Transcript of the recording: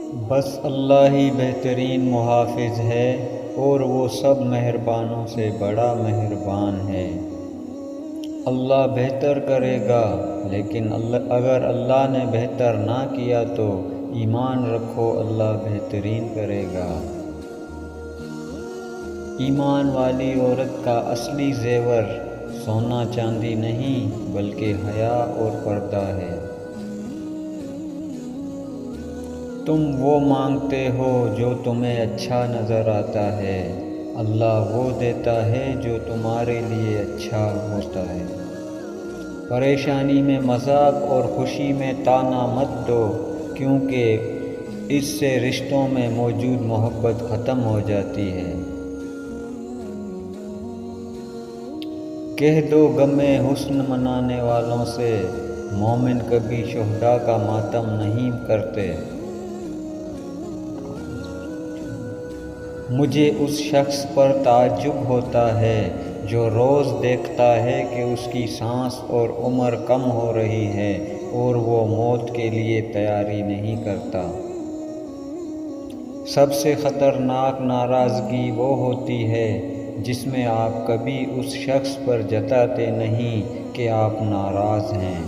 بس اللہ ہی بہترین محافظ ہے، اور وہ سب مہربانوں سے بڑا مہربان ہے۔ اللہ بہتر کرے گا، لیکن اگر اللہ نے بہتر نہ کیا تو ایمان رکھو، اللہ بہترین کرے گا۔ ایمان والی عورت کا اصلی زیور سونا چاندی نہیں بلکہ حیا اور پردہ ہے۔ تم وہ مانگتے ہو جو تمہیں اچھا نظر آتا ہے، اللہ وہ دیتا ہے جو تمہارے لیے اچھا ہوتا ہے۔ پریشانی میں مذاق اور خوشی میں طعنہ مت دو، کیونکہ اس سے رشتوں میں موجود محبت ختم ہو جاتی ہے۔ کہہ دو غم حسن منانے والوں سے، مومن کبھی شہداء کا ماتم نہیں کرتے۔ مجھے اس شخص پر تعجب ہوتا ہے جو روز دیکھتا ہے کہ اس کی سانس اور عمر کم ہو رہی ہے اور وہ موت کے لیے تیاری نہیں کرتا۔ سب سے خطرناک ناراضگی وہ ہوتی ہے جس میں آپ کبھی اس شخص پر جتاتے نہیں کہ آپ ناراض ہیں۔